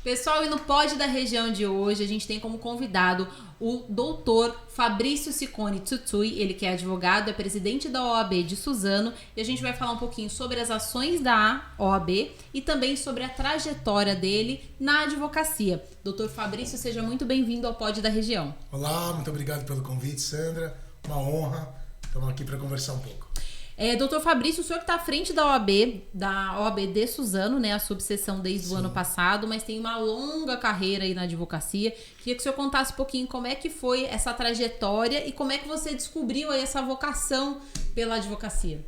Pessoal, e no Pod da Região de hoje, a gente tem como convidado o doutor Fabrício Ciccone Tutui, ele que é advogado, é presidente da OAB de Suzano, e a gente vai falar um pouquinho sobre as ações da OAB e também sobre a trajetória dele na advocacia. Doutor Fabrício, seja muito bem-vindo ao Pod da Região. Olá, muito obrigado pelo convite, Sandra, uma honra, estamos aqui para conversar um pouco. Doutor Fabrício, o senhor que está à frente da OAB de Suzano, né, a subseção desde o ano passado, mas tem uma longa carreira aí na advocacia. Queria que o senhor contasse um pouquinho como é que foi essa trajetória e como é que você descobriu aí essa vocação pela advocacia.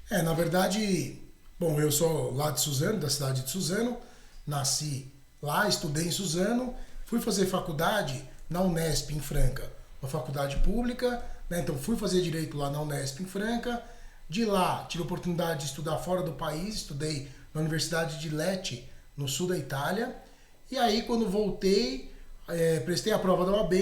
Na verdade, bom, eu sou lá de Suzano, da cidade de Suzano, nasci lá, estudei em Suzano, fui fazer faculdade na Unesp em Franca, uma faculdade pública, né, então fui fazer direito lá na Unesp em Franca. De lá, tive a oportunidade de estudar fora do país, estudei na Universidade de Lecce, no sul da Itália. E aí, quando voltei, prestei a prova da OAB,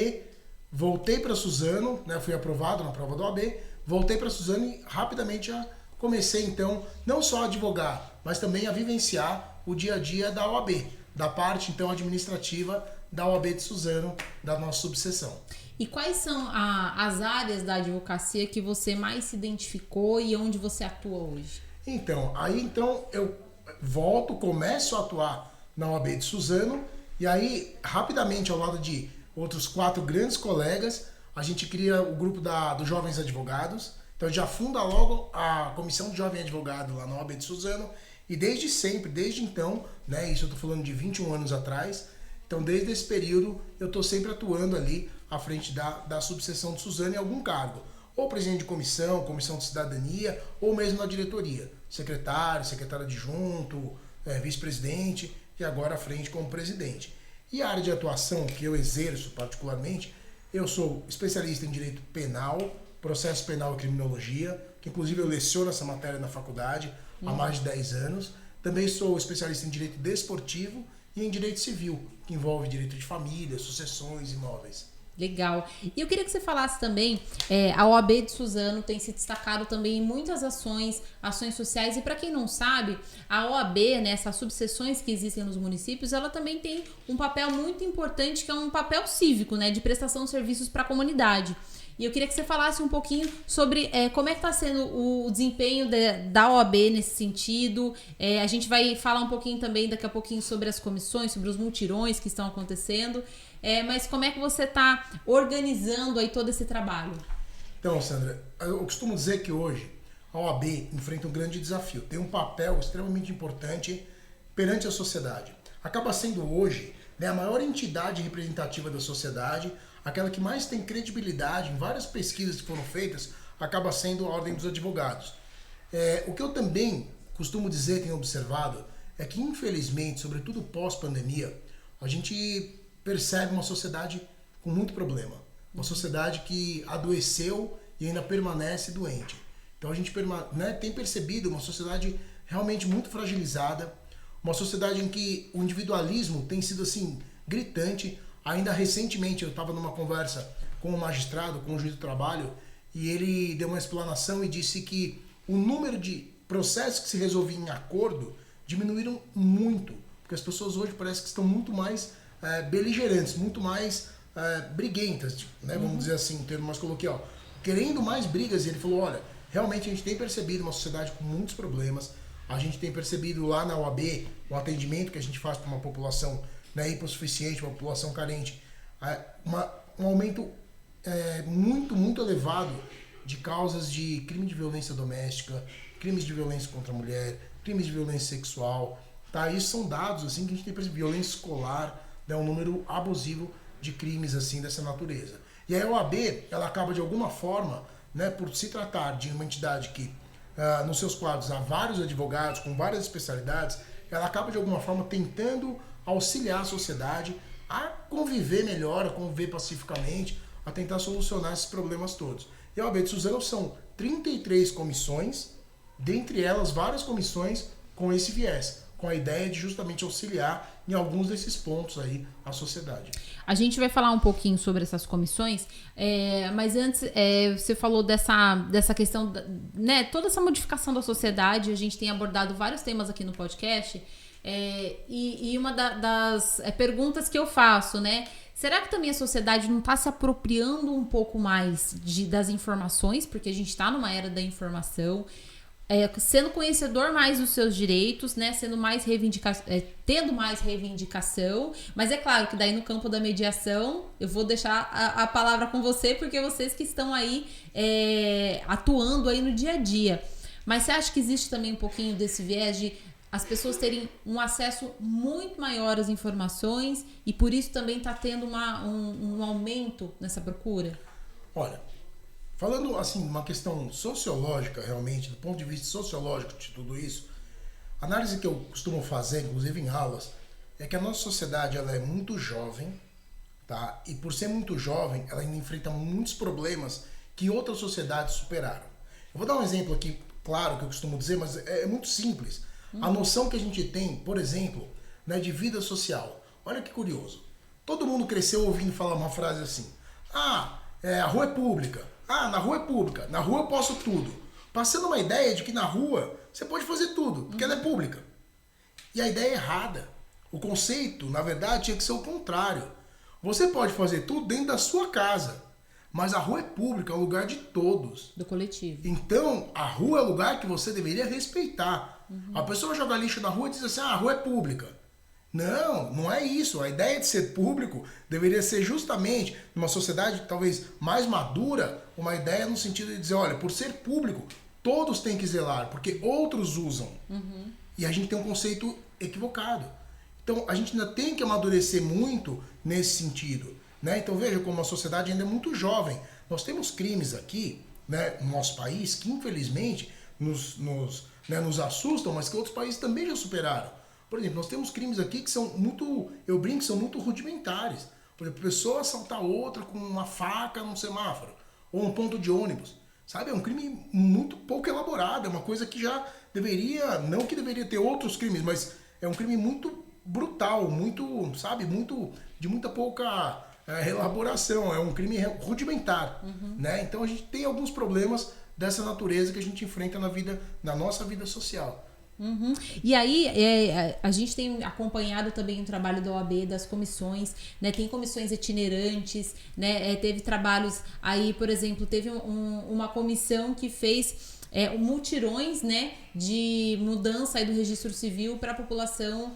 voltei para Suzano, né, fui aprovado na prova da OAB, voltei para Suzano e rapidamente já comecei, então, não só a advogar, mas também a vivenciar o dia a dia da OAB, da parte, então, administrativa da OAB de Suzano, da nossa subseção. E quais são as áreas da advocacia que você mais se identificou e onde você atua hoje? Então eu começo a atuar na OAB de Suzano e aí, rapidamente, ao lado de outros 4 grandes colegas, a gente cria o grupo dos Jovens Advogados. Então, já funda logo a Comissão de Jovem Advogado lá na OAB de Suzano e desde sempre, desde então, né, isso eu estou falando de 21 anos atrás, então desde esse período eu estou sempre atuando ali à frente da subseção de Suzano em algum cargo. Ou presidente de comissão de cidadania, ou mesmo na diretoria. Secretário adjunto, vice-presidente e agora à frente como presidente. E a área de atuação que eu exerço particularmente, eu sou especialista em direito penal, processo penal e criminologia, que inclusive eu leciono essa matéria na faculdade há mais de 10 anos. Também sou especialista em direito desportivo e em direito civil, que envolve direito de família, sucessões, imóveis. Legal. E eu queria que você falasse também, a OAB de Suzano tem se destacado também em muitas ações sociais, e para quem não sabe, a OAB, né, essas subseções que existem nos municípios, ela também tem um papel muito importante, que é um papel cívico, né, de prestação de serviços para a comunidade. E eu queria que você falasse um pouquinho sobre como é que está sendo o desempenho da OAB nesse sentido. A gente vai falar um pouquinho também daqui a pouquinho sobre as comissões, sobre os multirões que estão acontecendo. Mas como é que você está organizando aí todo esse trabalho? Então, Sandra, eu costumo dizer que hoje a OAB enfrenta um grande desafio. Tem um papel extremamente importante perante a sociedade. Acaba sendo hoje, né, a maior entidade representativa da sociedade, aquela que mais tem credibilidade em várias pesquisas que foram feitas, acaba sendo a Ordem dos Advogados. O que eu também costumo dizer, tenho observado, é que infelizmente, sobretudo pós-pandemia, a gente percebe uma sociedade com muito problema. Uma sociedade que adoeceu e ainda permanece doente. Então a gente tem percebido uma sociedade realmente muito fragilizada, uma sociedade em que o individualismo tem sido assim gritante. Ainda recentemente eu estava numa conversa com um magistrado, com um juiz do trabalho, e ele deu uma explanação e disse que o número de processos que se resolviam em acordo diminuíram muito, porque as pessoas hoje parece que estão muito mais beligerantes, muito mais briguentas, né? Vamos dizer assim, um termo mais coloquial, querendo mais brigas. E ele falou, olha, realmente a gente tem percebido uma sociedade com muitos problemas, a gente tem percebido lá na OAB o atendimento que a gente faz para uma população, né, hipossuficiente, uma população carente, um aumento muito, muito elevado de causas de crime de violência doméstica, crimes de violência contra a mulher, crimes de violência sexual, tá? Isso são dados assim que a gente tem percebido, violência escolar, né, um número abusivo de crimes assim dessa natureza. E a OAB, ela acaba de alguma forma, né, por se tratar de uma entidade que nos seus quadros há vários advogados com várias especialidades, ela acaba de alguma forma tentando auxiliar a sociedade a conviver melhor, a conviver pacificamente, a tentar solucionar esses problemas todos. E a OAB de Suzano são 33 comissões, dentre elas várias comissões com esse viés, com a ideia de justamente auxiliar em alguns desses pontos aí a sociedade. A gente vai falar um pouquinho sobre essas comissões, mas antes você falou dessa questão, né, toda essa modificação da sociedade. A gente tem abordado vários temas aqui no podcast, E uma das perguntas que eu faço, né? Será que também a sociedade não está se apropriando um pouco mais das informações? Porque a gente está numa era da informação, sendo conhecedor mais dos seus direitos, né? Sendo mais tendo mais reivindicação. Mas é claro que daí no campo da mediação, eu vou deixar a palavra com você, porque vocês que estão aí atuando aí no dia a dia. Mas você acha que existe também um pouquinho desse viés de as pessoas terem um acesso muito maior às informações e por isso também está tendo um aumento nessa procura? Olha, falando assim, uma questão sociológica realmente, do ponto de vista sociológico de tudo isso, a análise que eu costumo fazer, inclusive em aulas, é que a nossa sociedade ela é muito jovem, tá? E por ser muito jovem, ela ainda enfrenta muitos problemas que outras sociedades superaram. Eu vou dar um exemplo aqui, claro, que eu costumo dizer, mas é muito simples. A noção que a gente tem, por exemplo, né, de vida social. Olha que curioso. Todo mundo cresceu ouvindo falar uma frase assim: a rua é pública. Na rua é pública. Na rua eu posso tudo. Passando uma ideia de que na rua você pode fazer tudo, porque ela é pública. E a ideia é errada. O conceito, na verdade, tinha que ser o contrário. Você pode fazer tudo dentro da sua casa. Mas a rua é pública, é o lugar de todos. Do coletivo. Então, a rua é o lugar que você deveria respeitar. A pessoa joga lixo na rua e diz assim, a rua é pública. Não, não é isso. A ideia de ser público deveria ser justamente, numa sociedade talvez mais madura, uma ideia no sentido de dizer, olha, por ser público, todos têm que zelar, porque outros usam. E a gente tem um conceito equivocado. Então, a gente ainda tem que amadurecer muito nesse sentido. Né? Então veja como a sociedade ainda é muito jovem. Nós temos crimes aqui, né, no nosso país que infelizmente nos assustam, mas que outros países também já superaram. Por exemplo, nós temos crimes aqui que são muito, eu brinco, são muito rudimentares. Por exemplo, pessoa assaltar outra com uma faca num semáforo ou um ponto de ônibus. Sabe, é um crime muito pouco elaborado, é uma coisa que já deveria, não que deveria ter outros crimes, mas é um crime muito brutal, muito, sabe, muito de muita pouca elaboração, é um crime rudimentar, né? Então a gente tem alguns problemas dessa natureza que a gente enfrenta na nossa vida social. E aí, a gente tem acompanhado também o trabalho da OAB, das comissões, né? Tem comissões itinerantes, né? Teve trabalhos aí, por exemplo, teve uma comissão que fez mutirões, né? De mudança aí do registro civil para a população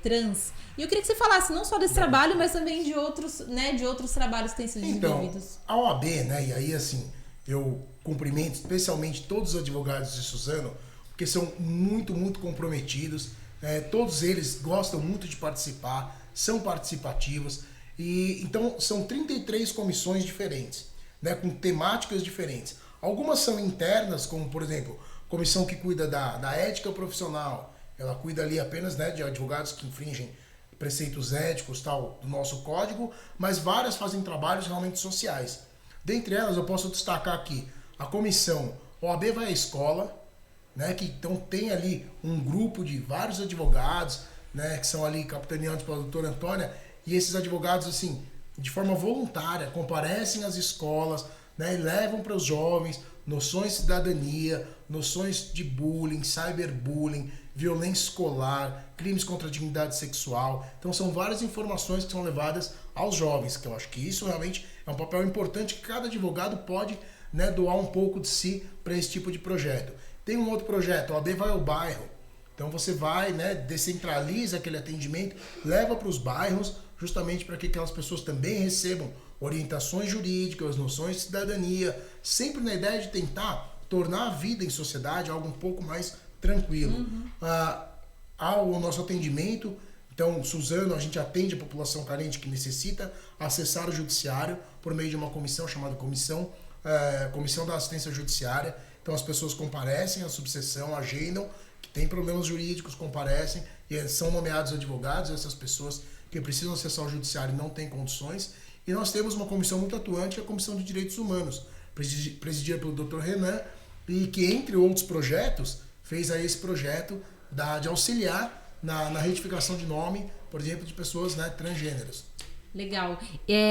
trans. E eu queria que você falasse não só desse trabalho, mas também de outros, né, de outros trabalhos que têm sido desenvolvidos. A OAB, né, e aí assim, eu cumprimento especialmente todos os advogados de Suzano, porque são muito, muito comprometidos, todos eles gostam muito de participar, são participativos, e então são 33 comissões diferentes, né, com temáticas diferentes. Algumas são internas, como por exemplo, comissão que cuida da ética profissional. Ela cuida ali apenas, né, de advogados que infringem preceitos éticos tal, do nosso código, mas várias fazem trabalhos realmente sociais. Dentre elas, eu posso destacar aqui a comissão OAB vai à escola, né, que então tem ali um grupo de vários advogados, né, que são ali capitaneados pela doutora Antônia, e esses advogados, assim, de forma voluntária, comparecem às escolas, né, e levam para os jovens noções de cidadania, noções de bullying, cyberbullying, violência escolar, crimes contra a dignidade sexual. Então são várias informações que são levadas aos jovens, que eu acho que isso realmente é um papel importante que cada advogado pode, né, doar um pouco de si para esse tipo de projeto. Tem um outro projeto, a OAB vai ao bairro. Então você vai, né, descentraliza aquele atendimento, leva para os bairros, justamente para que aquelas pessoas também recebam orientações jurídicas, noções de cidadania, sempre na ideia de tentar tornar a vida em sociedade algo um pouco mais tranquilo. Ao nosso atendimento, então, Suzano, a gente atende a população carente que necessita acessar o judiciário por meio de uma comissão chamada Comissão da Assistência Judiciária. Então, as pessoas comparecem à subseção, agendam, que tem problemas jurídicos, comparecem, e são nomeados advogados, essas pessoas que precisam acessar o judiciário não têm condições. E nós temos uma comissão muito atuante, a Comissão de Direitos Humanos, presidida pelo Dr. Renan, e que, entre outros projetos, fez aí esse projeto de auxiliar na retificação de nome, por exemplo, de pessoas, né, transgêneros. Legal.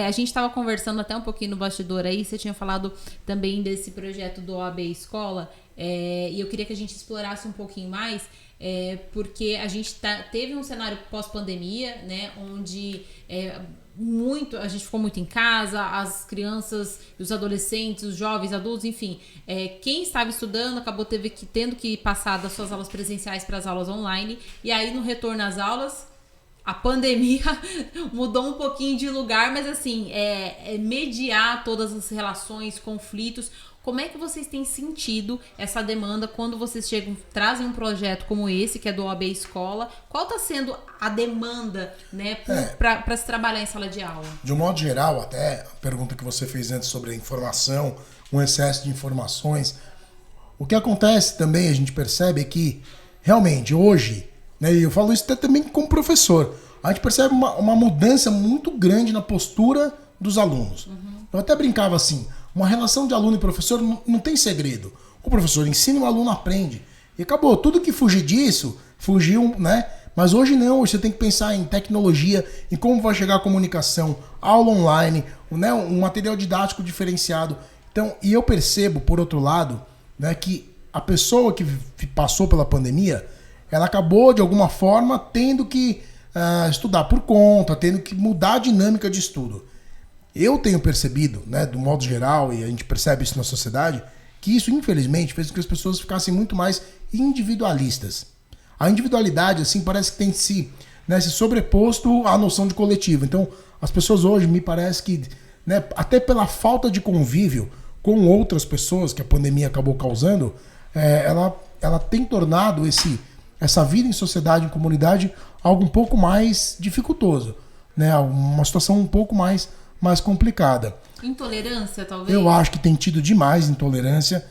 A gente estava conversando até um pouquinho no bastidor aí, você tinha falado também desse projeto do OAB Escola. e eu queria que a gente explorasse um pouquinho mais, porque a gente teve um cenário pós-pandemia, né, onde a gente ficou muito em casa, as crianças, os adolescentes, os jovens, adultos, enfim, quem estava estudando acabou tendo que passar das suas aulas presenciais para as aulas online, e aí no retorno às aulas, a pandemia mudou um pouquinho de lugar, mas assim, mediar todas as relações, conflitos. Como é que vocês têm sentido essa demanda quando vocês trazem um projeto como esse, que é do OAB Escola? Qual está sendo a demanda, né, para se trabalhar em sala de aula? De um modo geral, até a pergunta que você fez antes sobre a informação, um excesso de informações, o que acontece também, a gente percebe, é que realmente hoje, né, e eu falo isso até também como professor, a gente percebe uma mudança muito grande na postura dos alunos. Eu até brincava assim, uma relação de aluno e professor não tem segredo. O professor ensina, o aluno aprende. E acabou. Tudo que fugir disso, fugiu, né? Mas hoje não, hoje você tem que pensar em tecnologia, em como vai chegar a comunicação, aula online, né? Um material didático diferenciado. Então, e eu percebo, por outro lado, né, que a pessoa que passou pela pandemia, ela acabou, de alguma forma, tendo que estudar por conta, tendo que mudar a dinâmica de estudo. Eu tenho percebido, né, do modo geral, e a gente percebe isso na sociedade, que isso, infelizmente, fez com que as pessoas ficassem muito mais individualistas. A individualidade, assim, parece que tem se sobreposto à noção de coletivo. Então, as pessoas hoje, me parece que, né, até pela falta de convívio com outras pessoas que a pandemia acabou causando, ela tem tornado essa vida em sociedade, em comunidade, algo um pouco mais dificultoso, né? Uma situação um pouco mais complicada. Intolerância, talvez? Eu acho que tem tido demais intolerância,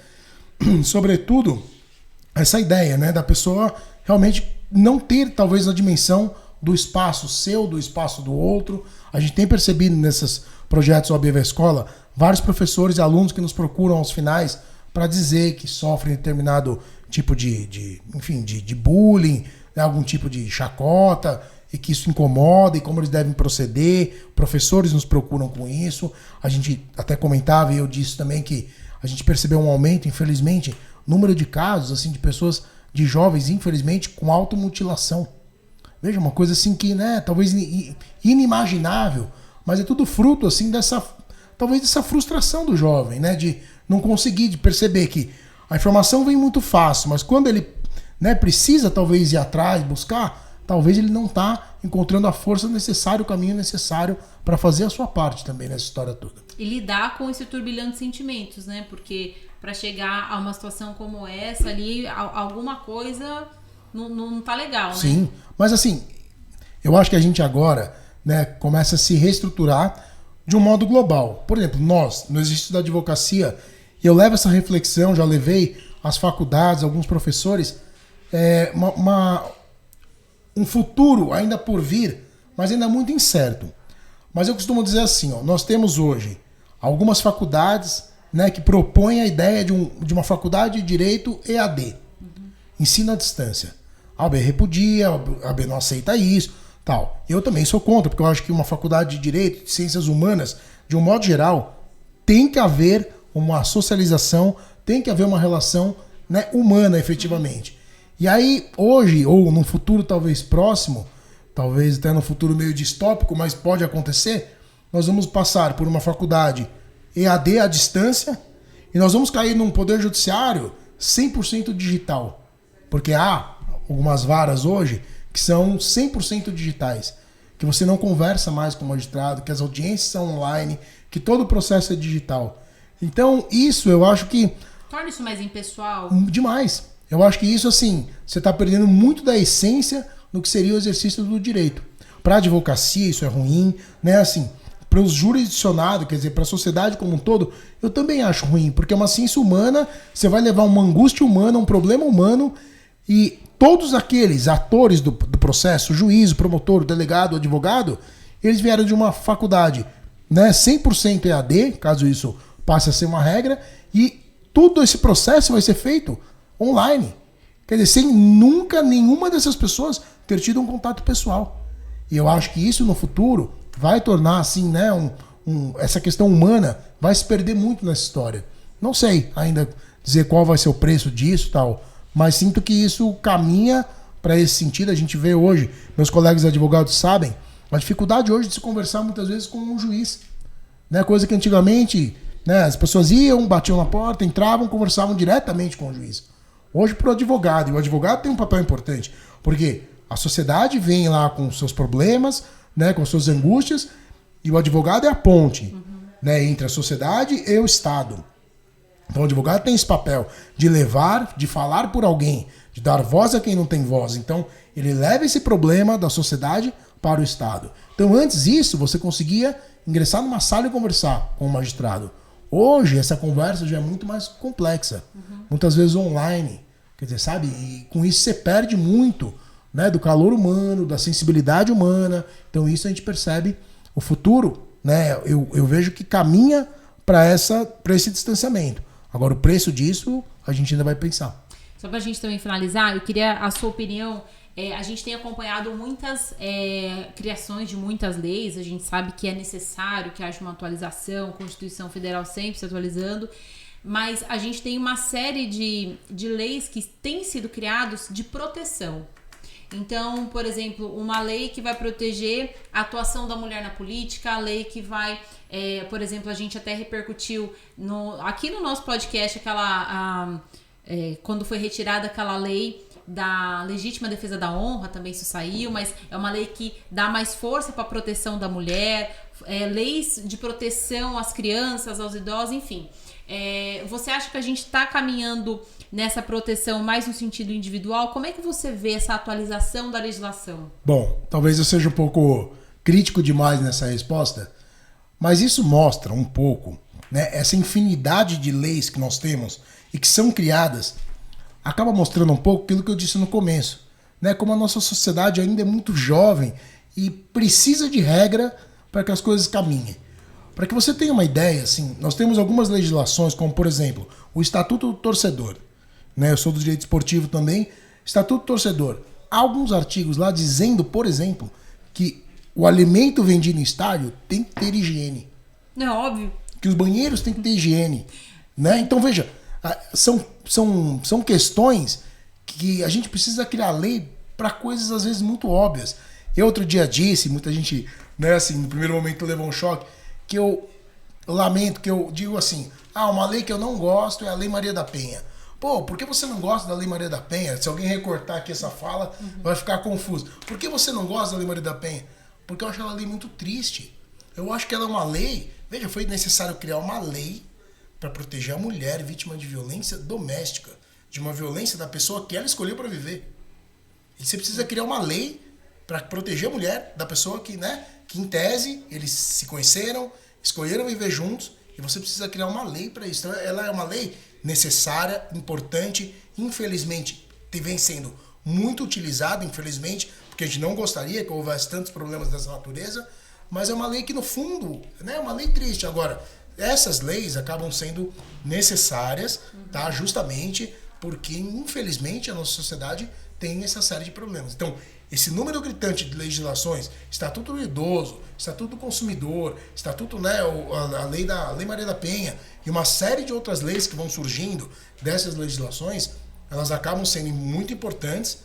sobretudo essa ideia, né, da pessoa realmente não ter, talvez, a dimensão do espaço seu, do espaço do outro. A gente tem percebido nesses projetos OAB Viva Escola, vários professores e alunos que nos procuram aos finais para dizer que sofrem determinado tipo de bullying, né, algum tipo de chacota, e que isso incomoda e como eles devem proceder. Professores nos procuram com isso. A gente até comentava, e eu disse também, que a gente percebeu um aumento, infelizmente, número de casos assim, de pessoas, de jovens, infelizmente, com automutilação. Veja, uma coisa assim que, né, talvez inimaginável, mas é tudo fruto assim talvez dessa frustração do jovem, né, de não conseguir, de perceber que a informação vem muito fácil, mas quando ele, né, precisa talvez ir atrás, buscar, talvez ele não está encontrando a força necessária, o caminho necessário para fazer a sua parte também nessa história toda. E lidar com esse turbilhão de sentimentos, né? Porque para chegar a uma situação como essa ali, alguma coisa não tá legal, né? Sim, mas assim, eu acho que a gente agora, né, começa a se reestruturar de um modo global. Por exemplo, nós, no exercício da advocacia, eu levo essa reflexão, já levei às faculdades, alguns professores, um futuro ainda por vir, mas ainda muito incerto. Mas eu costumo dizer assim, nós temos hoje algumas faculdades, né, que propõem a ideia de uma faculdade de Direito EAD, ensino à distância. A OAB repudia, a OAB não aceita isso, tal. Eu também sou contra, porque eu acho que uma faculdade de Direito, de Ciências Humanas, de um modo geral, tem que haver uma socialização, tem que haver uma relação, né, humana, efetivamente. E aí, hoje, ou num futuro talvez próximo, talvez até no futuro meio distópico, mas pode acontecer, nós vamos passar por uma faculdade EAD à distância e nós vamos cair num poder judiciário 100% digital. Porque há algumas varas hoje que são 100% digitais, que você não conversa mais com o magistrado, que as audiências são online, que todo o processo é digital. Então, isso eu acho que... Torna isso mais impessoal? Demais. Eu acho que isso, assim, você está perdendo muito da essência do que seria o exercício do direito. Para a advocacia, isso é ruim, né? Assim, para os jurisdicionados, quer dizer, para a sociedade como um todo, eu também acho ruim, porque é uma ciência humana, você vai levar uma angústia humana, um problema humano, e todos aqueles atores do processo, o juiz, o promotor, o delegado, o advogado, eles vieram de uma faculdade, né, 100% EAD, caso isso passe a ser uma regra, e todo esse processo vai ser feito online. Quer dizer, sem nunca nenhuma dessas pessoas ter tido um contato pessoal. E eu acho que isso no futuro vai tornar assim, né, essa questão humana vai se perder muito nessa história. Não sei ainda dizer qual vai ser o preço disso e tal, mas sinto que isso caminha para esse sentido. A gente vê hoje, meus colegas advogados sabem, a dificuldade hoje de se conversar muitas vezes com um juiz, né? Coisa que antigamente, né, as pessoas iam, batiam na porta, entravam, conversavam diretamente com o juiz. Hoje pro advogado, e o advogado tem um papel importante, porque a sociedade vem lá com seus problemas, né, com suas angústias, e o advogado é a ponte, né, entre a sociedade e o Estado. Então o advogado tem esse papel de levar, de falar por alguém, de dar voz a quem não tem voz. Então ele leva esse problema da sociedade para o Estado. Então antes disso, você conseguia ingressar numa sala e conversar com o magistrado. Hoje essa conversa já é muito mais complexa, muitas vezes online, quer dizer, sabe? E com isso você perde muito, né, do calor humano, da sensibilidade humana. Então isso a gente percebe o futuro, né? Eu vejo que caminha para esse distanciamento. Agora o preço disso a gente ainda vai pensar. Só para a gente também finalizar, eu queria a sua opinião. A gente tem acompanhado muitas criações de muitas leis. A gente sabe que é necessário que haja uma atualização, a Constituição Federal sempre se atualizando, mas a gente tem uma série de leis que têm sido criadas de proteção. Então, por exemplo, uma lei que vai proteger a atuação da mulher na política, a lei que vai, por exemplo, a gente até repercutiu aqui no nosso podcast quando foi retirada aquela lei da legítima defesa da honra, também isso saiu, mas é uma lei que dá mais força para a proteção da mulher, leis de proteção às crianças, aos idosos, enfim. Você acha que a gente está caminhando nessa proteção mais no sentido individual? Como é que você vê essa atualização da legislação? Bom, talvez eu seja um pouco crítico demais nessa resposta, mas isso mostra um pouco, né, essa infinidade de leis que nós temos e que são criadas, acaba mostrando um pouco aquilo que eu disse no começo, né, como a nossa sociedade ainda é muito jovem e precisa de regra para que as coisas caminhem. Para que você tenha uma ideia, assim, nós temos algumas legislações, como por exemplo, o Estatuto do Torcedor, né, eu sou do direito esportivo também, Estatuto do Torcedor. Há alguns artigos lá dizendo, por exemplo, que o alimento vendido em estádio tem que ter higiene. É óbvio. Que os banheiros têm que ter higiene, né? Então veja, são questões que a gente precisa criar lei para coisas às vezes muito óbvias. Eu outro dia disse, muita gente, né, assim, no primeiro momento levou um choque, que eu lamento, que eu digo assim, uma lei que eu não gosto é a Lei Maria da Penha. Pô, por que você não gosta da Lei Maria da Penha? Se alguém recortar aqui essa fala, vai ficar confuso. Por que você não gosta da Lei Maria da Penha? Porque eu acho ela lei muito triste. Eu acho que ela é uma lei... Veja, foi necessário criar uma lei para proteger a mulher vítima de violência doméstica, de uma violência da pessoa que ela escolheu para viver. E você precisa criar uma lei para proteger a mulher da pessoa que, né, que em tese eles se conheceram, escolheram viver juntos, e você precisa criar uma lei para isso. Então, ela é uma lei necessária, importante, infelizmente vem sendo muito utilizada, infelizmente, porque a gente não gostaria que houvesse tantos problemas dessa natureza, mas é uma lei que no fundo, né, é uma lei triste. Agora, essas leis acabam sendo necessárias, tá, justamente porque infelizmente a nossa sociedade tem essa série de problemas. Então, esse número gritante de legislações, Estatuto do Idoso, Estatuto do Consumidor, Estatuto, né, a Lei Maria da Penha e uma série de outras leis que vão surgindo dessas legislações, elas acabam sendo muito importantes,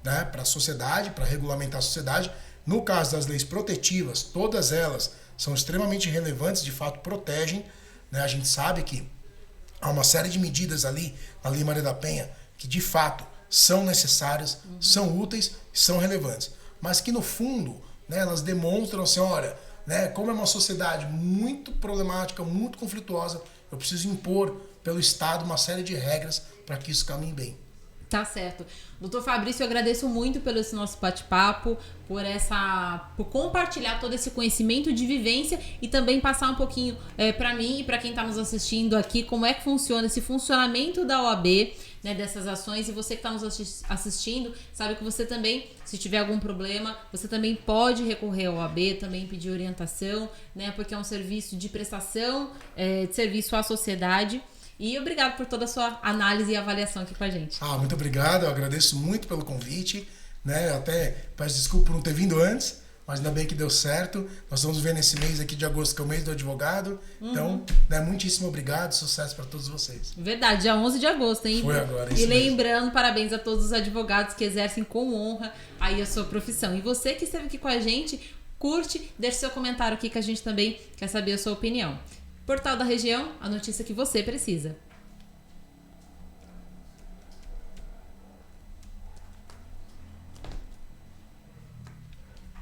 né, para a sociedade, para regulamentar a sociedade. No caso das leis protetivas, todas elas são extremamente relevantes, de fato protegem, né? A gente sabe que há uma série de medidas ali na Lei Maria da Penha que de fato são necessárias, são úteis, são relevantes, mas que no fundo, né, elas demonstram assim, olha, né, como é uma sociedade muito problemática, muito conflituosa, eu preciso impor pelo Estado uma série de regras para que isso caminhe bem. Tá certo. Doutor Fabrício, eu agradeço muito pelo esse nosso bate-papo, por compartilhar todo esse conhecimento de vivência e também passar um pouquinho para mim e para quem está nos assistindo aqui, como é que funciona esse funcionamento da OAB, né, dessas ações. E você que está nos assistindo, sabe que você também, se tiver algum problema, você também pode recorrer ao OAB, também pedir orientação, né, porque é um serviço de prestação de serviço à sociedade. E obrigado por toda a sua análise e avaliação aqui com a gente. Muito obrigado, eu agradeço muito pelo convite, né? Até peço desculpa por não ter vindo antes, mas ainda bem que deu certo. Nós estamos vendo esse mês aqui de agosto, que é o mês do advogado. Então, né, muitíssimo obrigado, sucesso para todos vocês. Verdade, dia 11 de agosto, hein? Foi agora, E isso lembrando, parabéns a todos os advogados que exercem com honra aí a sua profissão. E você que esteve aqui com a gente, curte, deixe seu comentário aqui que a gente também quer saber a sua opinião. Portal da Região, a notícia que você precisa.